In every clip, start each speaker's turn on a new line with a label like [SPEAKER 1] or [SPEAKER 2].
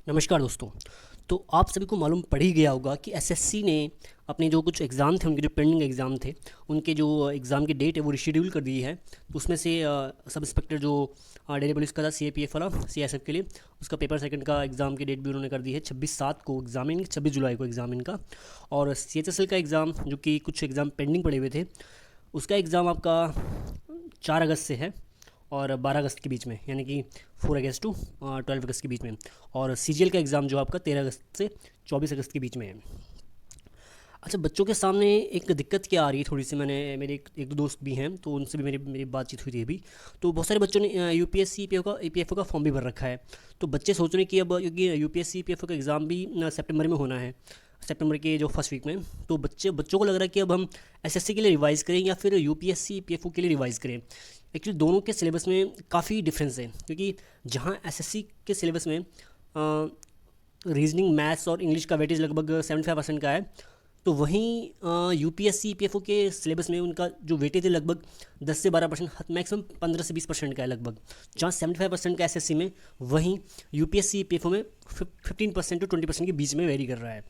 [SPEAKER 1] नमस्कार दोस्तों। तो आप सभी को मालूम पड़ ही गया होगा कि एसएससी ने अपने जो कुछ एग्ज़ाम थे, उनके जो पेंडिंग एग्ज़ाम थे, उनके जो एग्ज़ाम की डेट है वो रिशेड्यूल कर दी है। तो उसमें से सब इंस्पेक्टर जो डेली पुलिस का था, सीएपीएफ वाला, सीएसएफ के लिए, उसका पेपर सेकंड का एग्ज़ाम की डेट भी उन्होंने कर दी है 26/7 को एग्ज़ाम, यानी 26 जुलाई को एग्ज़ाम इनका। और सीएचएसएल का एग्ज़ाम, जो कि कुछ एग्ज़ाम पेंडिंग पड़े हुए थे, उसका एग्ज़ाम आपका 4 अगस्त से है और 12 अगस्त के बीच में, यानी कि 4 अगस्त टू 12 अगस्त के बीच में। और सीजीएल का एग्ज़ाम जो आपका 13 अगस्त से 24 अगस्त के बीच में है। अच्छा, बच्चों के सामने एक दिक्कत क्या आ रही है थोड़ी सी, मैंने मेरे एक दो दोस्त भी हैं तो उनसे भी मेरी मेरी बातचीत हुई थी अभी। तो बहुत सारे बच्चों ने यूपीएससी ईपीएफओ का फॉर्म भी भर रखा है। तो बच्चे सोच रहे हैं कि अब, क्योंकि यूपीएससी ईपीएफओ का एग्ज़ाम भी सितंबर में होना है, सितंबर के जो फर्स्ट वीक में। तो बच्चों को लग रहा है कि अब हम एसएससी के लिए रिवाइज़ करें या फिर यूपीएससी ईपीएफओ के लिए रिवाइज़ करें। एक्चुअली दोनों के सिलेबस में काफ़ी डिफरेंस है, क्योंकि जहाँ एसएससी के सिलेबस में रीजनिंग, मैथ्स और इंग्लिश का वेटेज लगभग 75% का है, तो वहीं यूपीएससी ईपीएफओ के सिलेबस में उनका जो वेटेज है लगभग 10 से 12%, मैक्सिमम 15 से 20% का है लगभग। जहाँ 75% का एसएससी में, वहीं यूपीएससी ईपीएफओ में 15% टू 20% के बीच में वेरी कर रहा है।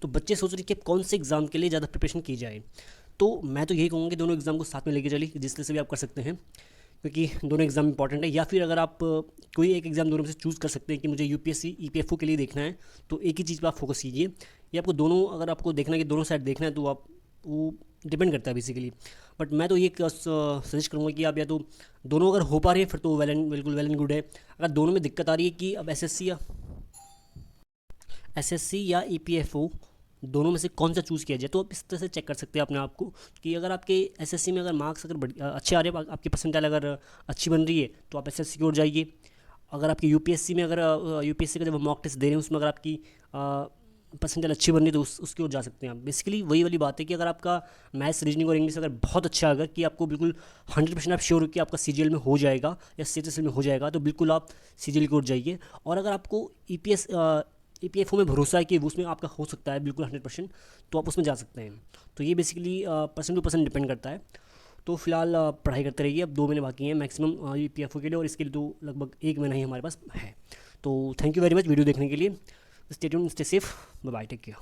[SPEAKER 1] तो बच्चे सोच रहे हैं कि अब कौन से एग्ज़ाम के लिए ज़्यादा प्रिपरेशन की जाए। तो मैं तो यही कहूँगा कि दोनों एग्ज़ाम को साथ में लेके चलिए, जिस तरह से भी आप कर सकते हैं, क्योंकि दोनों एग्ज़ाम इंपॉर्टेंट है। या फिर अगर आप कोई एक एग्ज़ाम दोनों में से चूज़ कर सकते हैं कि मुझे यूपीएससी ईपीएफओ के लिए देखना है, तो एक ही चीज़ पर आप फोकस कीजिए। या आपको दोनों, अगर आपको देखना है कि दोनों साइड देखना है, तो आप, वो डिपेंड करता है बेसिकली। बट मैं तो ये सजेस्ट करूँगा कि आप या तो दोनों अगर हो पा रहे हैं फिर तो बिल्कुल वेल एंड गुड है। अगर दोनों में दिक्कत आ रही है कि अब एसएससी या ईपीएफओ दोनों में से कौन सा चूज़ किया जाए, तो आप इस तरह से चेक कर सकते हैं अपने आप को कि अगर आपके एसएससी में अगर मार्क्स अगर अच्छे आ रहे हैं, आपकी परसेंटाइल अगर अच्छी बन रही है, तो आप एसएससी की ओर जाइए। अगर आपकी यूपीएससी में, अगर यूपीएससी का जब मॉक टेस्ट दे रहे हैं उसमें अगर आपकी परसेंटाइल अच्छी बन रही है, तो उसकी ओर जा सकते हैं आप। बेसिकली वही वाली बात है कि अगर आपका मैथ्स, रीजनिंग और इंग्लिश अगर बहुत अच्छा, अगर कि आपको बिल्कुल 100% आप श्योर हो कि आपका सीजीएल में हो जाएगा या सीएचएसएल में हो जाएगा, तो बिल्कुल आप सीजीएल की ओर जाइए। और अगर आपको ईपीएफओ में भरोसा है कि वो उसमें आपका हो सकता है बिल्कुल 100%, तो आप उसमें जा सकते हैं। तो ये basically percent two percent depend करता है। तो फिलहाल पढ़ाई करते रहिए। अब 2 महीने बाकी हैं मैक्सिमम ईपीएफओ के लिए, और इसके लिए तो लगभग 1 महीना ही हमारे पास है। तो thank you very much video देखने के लिए। Stay tuned, stay safe, bye bye, take care.